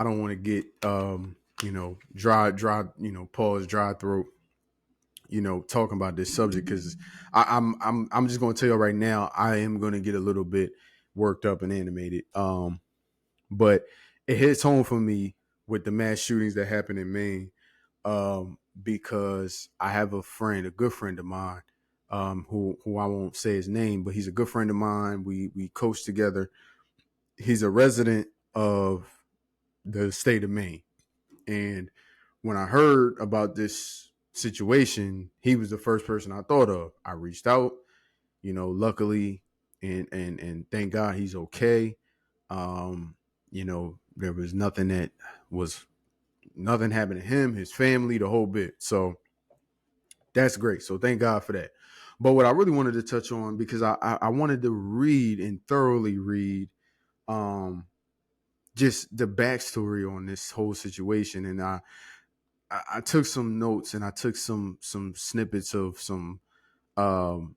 I don't want to get dry, pause, dry throat, talking about this subject because I'm just going to tell you right now, I am going to get a little bit worked up and animated. But it hits home for me with the mass shootings that happen in Maine, because I have a friend, a good friend of mine, who I won't say his name, but he's a good friend of mine. We coach together. He's a resident of the state of Maine, and when I heard about this situation, he was the first person I thought of. I reached out, luckily, and thank God he's okay. There was nothing happened to him, his family, the whole bit. So that's great. So thank God for that. But what I really wanted to touch on, because I wanted to read and thoroughly read just the backstory on this whole situation. And I took some notes and I took some snippets of some um,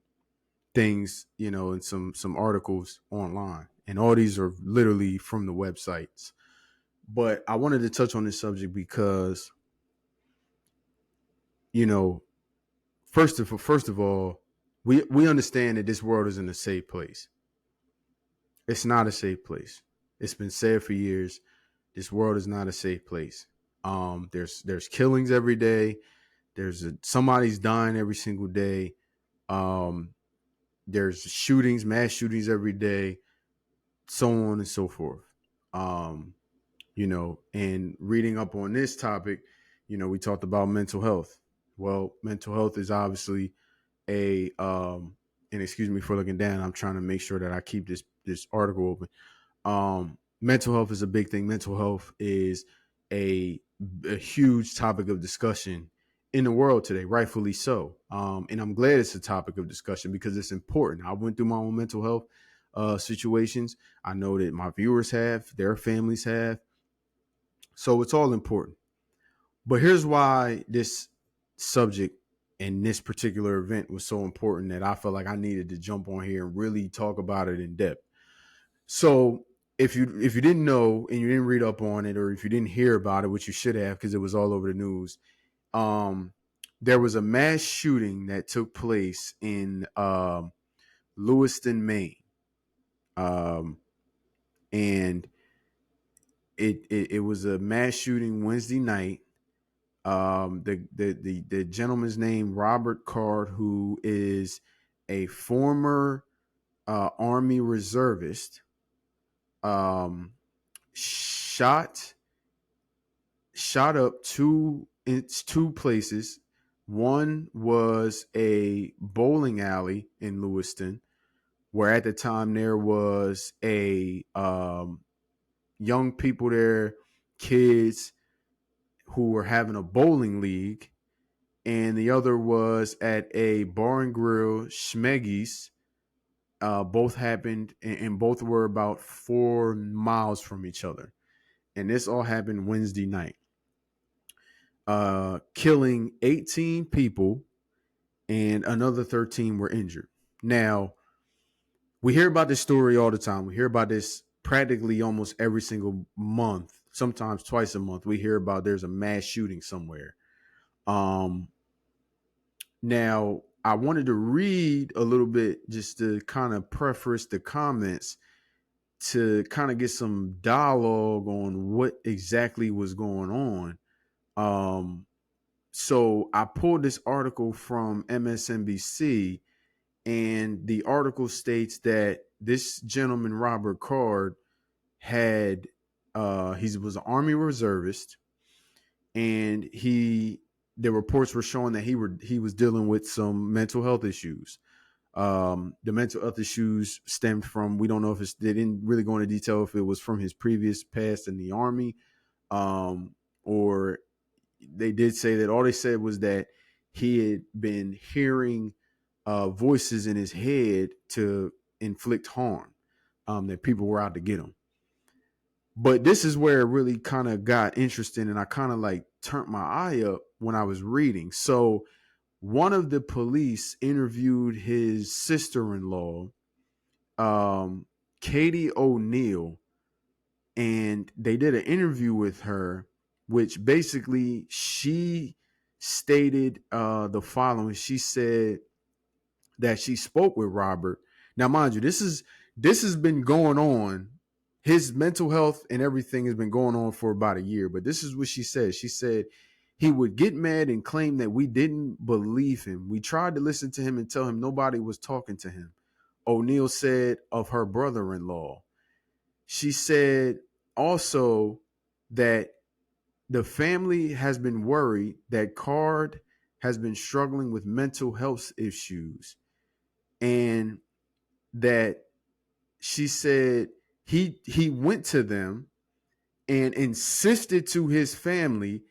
things, and some articles online. And all these are literally from the websites. But I wanted to touch on this subject because, you know, first of all, we understand that this world isn't a safe place. It's not a safe place. It's been said for years. This world is not a safe place. There's killings every day. Somebody's dying every single day. Um, there's shootings, mass shootings every day, so on and so forth. Um, and reading up on this topic, we talked about mental health. Well, mental health is obviously and excuse me for looking down. I'm trying to make sure that I keep this article open. Mental health is a big thing. Mental health is a a huge topic of discussion in the world today, rightfully so. And I'm glad it's a topic of discussion because it's important. I went through my own mental health situations. I know that my viewers have, their families have. So it's all important. But here's why this subject and this particular event was so important that I felt like I needed to jump on here and really talk about it in depth. So if you didn't know and you didn't read up on it, or if you didn't hear about it, which you should have because it was all over the news, um, there was a mass shooting that took place in Lewiston, Maine, um, and it was a mass shooting Wednesday night. The gentleman's name Robert Card, who is a former Army reservist, um, shot up two places. One was a bowling alley in Lewiston, where at the time there was a young people there, kids who were having a bowling league, and the other was at a bar and grill, Schmeggy's. Both happened, and both were about 4 miles from each other. And this all happened Wednesday night, killing 18 people, and another 13 were injured. Now, we hear about this story all the time. We hear about this practically almost every single month, sometimes twice a month. We hear about there's a mass shooting somewhere. Um, Now, I wanted to read a little bit just to kind of preface the comments to kind of get some dialogue on what exactly was going on. Um, so I pulled this article from MSNBC, and the article states that this gentleman, Robert Card, had he was an Army reservist, and the reports were showing that he was dealing with some mental health issues. The mental health issues stemmed from, we don't know if they didn't really go into detail if it was from his previous past in the Army, or they did say that all they said was that he had been hearing voices in his head to inflict harm, that people were out to get him. But this is where it really kind of got interesting, and I kind of like turned my eye up when I was reading. So one of the police interviewed his sister-in-law, Katie O'Neill, and they did an interview with her, which basically she stated the following. She said that she spoke with Robert. Now, mind you, this has been going on. His mental health and everything has been going on for about a year. But this is what she said. She said he would get mad and claim that we didn't believe him. We tried to listen to him and tell him nobody was talking to him. O'Neill said of her brother-in-law. She said also that the family has been worried that Card has been struggling with mental health issues, and that she said he went to them and insisted to his family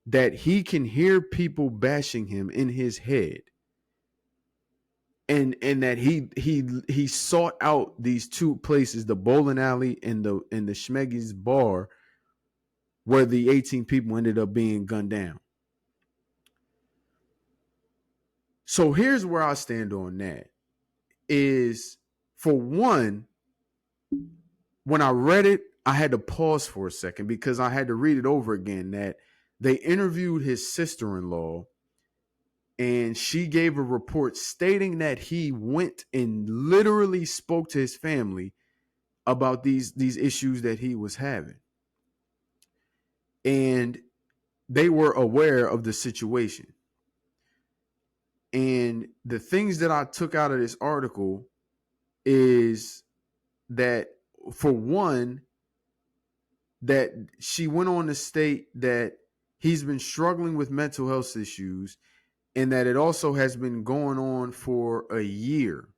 that he can hear people bashing him in his head, and that he sought out these two places, the bowling alley and the Schmeggy's bar, where the 18 people ended up being gunned down. So here's where I stand on that. Is, for one, when I read it, I had to pause for a second because I had to read it over again, that they interviewed his sister-in-law and she gave a report stating that he went and literally spoke to his family about these issues that he was having. And they were aware of the situation. And the things that I took out of this article is that, for one, that she went on to state that he's been struggling with mental health issues, and that it also has been going on for a year.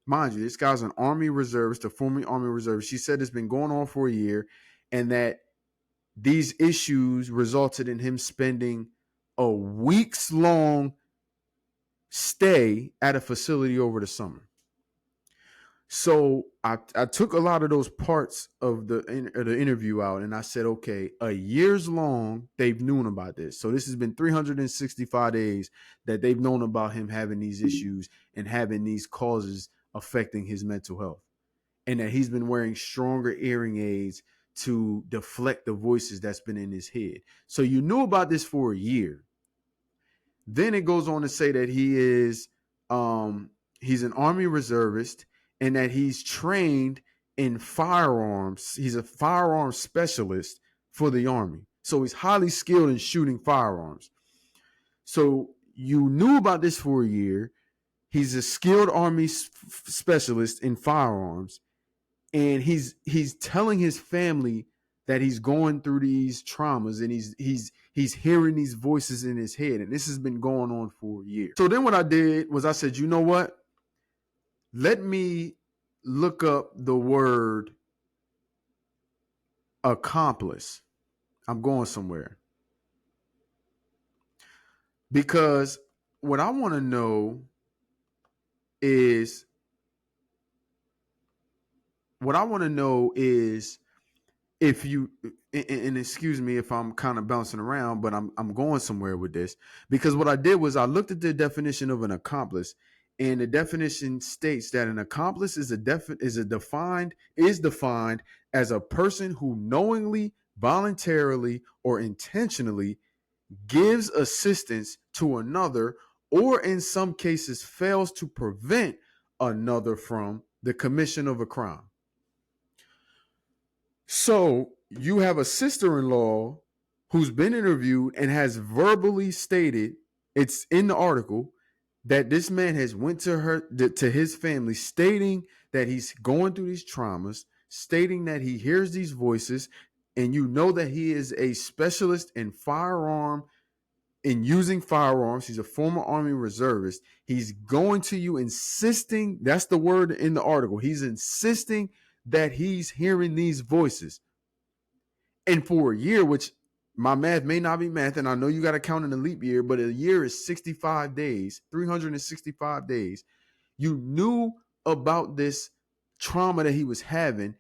Mind you, this guy's an Army reservist, a former Army reservist. She said it's been going on for a year, and that these issues resulted in him spending a weeks-long stay at a facility over the summer. So I took a lot of those parts of the interview out, and I said, okay, a year's long, they've known about this. So this has been 365 days that they've known about him having these issues and having these causes affecting his mental health, and that he's been wearing stronger hearing aids to deflect the voices that's been in his head. So you knew about this for a year. Then it goes on to say that he's an Army reservist, and that he's trained in firearms. He's a firearms specialist for the Army. So he's highly skilled in shooting firearms. So you knew about this for a year. He's a skilled Army specialist in firearms. And he's telling his family that he's going through these traumas, and he's hearing these voices in his head. And this has been going on for a year. So then what I did was I said, you know what? Let me look up the word accomplice. I'm going somewhere. Because what I want to know is if you, and excuse me if I'm kind of bouncing around, but I'm going somewhere with this, because what I did was I looked at the definition of an accomplice, and the definition states that an accomplice is defined as a person who knowingly, voluntarily, or intentionally gives assistance to another, or in some cases fails to prevent another from the commission of a crime. So you have a sister-in-law who's been interviewed and has verbally stated, it's in the article, that this man has went to his family, stating that he's going through these traumas, stating that he hears these voices, and you know that he is a specialist in using firearms. He's a former Army reservist. He's going to you insisting, that's the word in the article, he's insisting that he's hearing these voices. And for a year, which my math may not be math, and I know you got to count in a leap year, but a year is 65 days, 365 days. You knew about this trauma that he was having,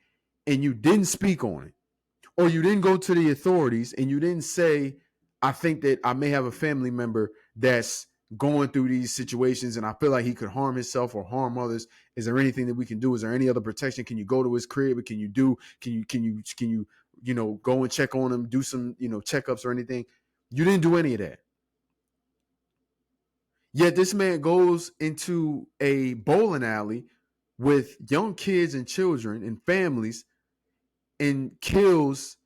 and you didn't speak on it. Or you didn't go to the authorities and you didn't say, I think that I may have a family member that's going through these situations and I feel like he could harm himself or harm others. Is there anything that we can do? Is there any other protection? Can you go to his crib? Can you go and check on him, do some, checkups or anything? You didn't do any of that. Yet this man goes into a bowling alley with young kids and children and families and kills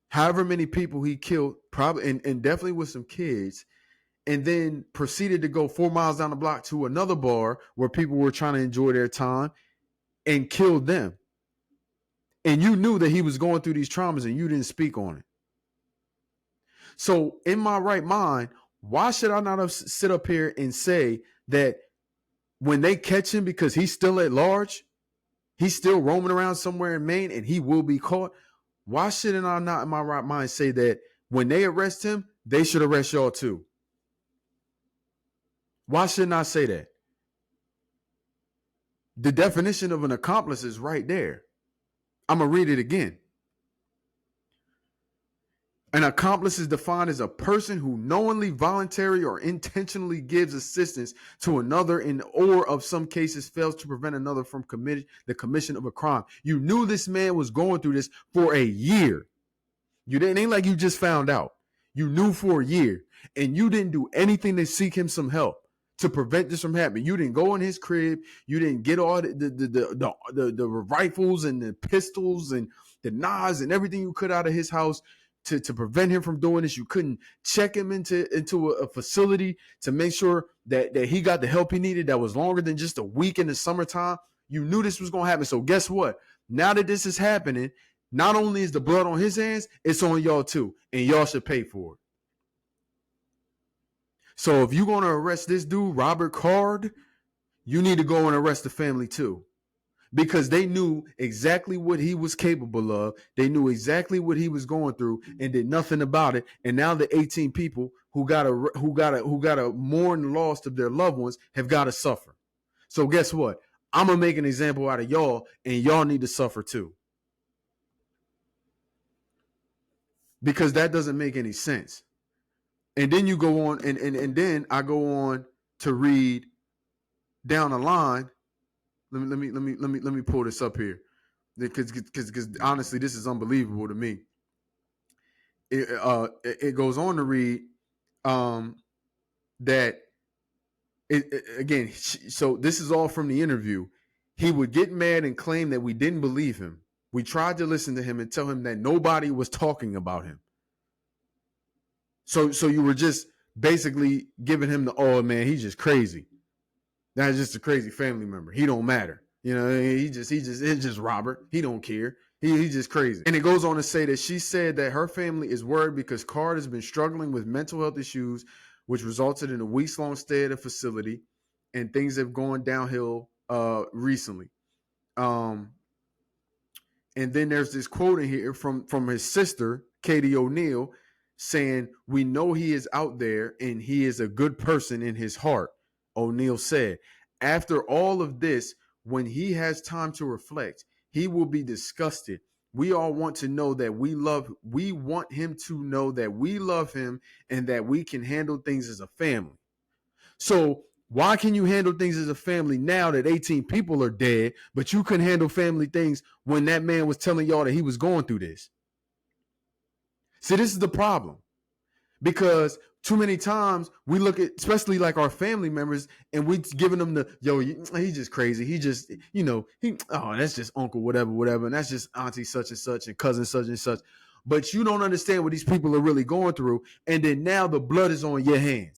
however many people he killed, probably and definitely with some kids, and then proceeded to go 4 miles down the block to another bar where people were trying to enjoy their time and killed them. And you knew that he was going through these traumas and you didn't speak on it. So in my right mind, why should I not sit up here and say that when they catch him, because he's still at large, he's still roaming around somewhere in Maine and he will be caught? Why shouldn't I not in my right mind say that when they arrest him, they should arrest y'all too? Why shouldn't I say that? The definition of an accomplice is right there. I'm going to read it again. An accomplice is defined as a person who knowingly, voluntarily, or intentionally gives assistance to another in or of some cases fails to prevent another from the commission of a crime. You knew this man was going through this for a year. It ain't like you just found out. You knew for a year and you didn't do anything to seek him some help to prevent this from happening. You didn't go in his crib. You didn't get all the rifles and the pistols and the knives and everything you could out of his house to prevent him from doing this. You couldn't check him into a facility to make sure that he got the help he needed that was longer than just a week in the summertime. You knew this was going to happen. So guess what? Now that this is happening, not only is the blood on his hands, it's on y'all too. And y'all should pay for it. So if you're going to arrest this dude, Robert Card, you need to go and arrest the family too. Because they knew exactly what he was capable of. They knew exactly what he was going through and did nothing about it. And now the 18 people who got to mourn the loss of their loved ones have got to suffer. So guess what? I'm going to make an example out of y'all, and y'all need to suffer too. Because that doesn't make any sense. And then you go on, and then I go on to read down the line. Let me pull this up here, because honestly, this is unbelievable to me. It goes on to read that again. So this is all from the interview. He would get mad and claim that we didn't believe him. We tried to listen to him and tell him that nobody was talking about him. So you were just basically giving him the, oh man, he's just crazy. That's just a crazy family member. He don't matter. It's just Robert. He don't care. He's just crazy. And it goes on to say that she said that her family is worried because Card has been struggling with mental health issues, which resulted in a weeks-long stay at a facility, and things have gone downhill recently. And then there's this quote in here from his sister, Katie O'Neill, saying, "We know he is out there and he is a good person in his heart." O'Neill said, "After all of this, when he has time to reflect, he will be disgusted. We all want to know that we want him to know that we love him and that we can handle things as a family." So why can you handle things as a family now that 18 people are dead, but you couldn't handle family things when that man was telling y'all that he was going through this? See, this is the problem. Because too many times we look at, especially like our family members, and we giving them the, yo, he's just crazy. He just, that's just uncle whatever. And that's just auntie such and such and cousin such and such. But you don't understand what these people are really going through. And then now the blood is on your hands.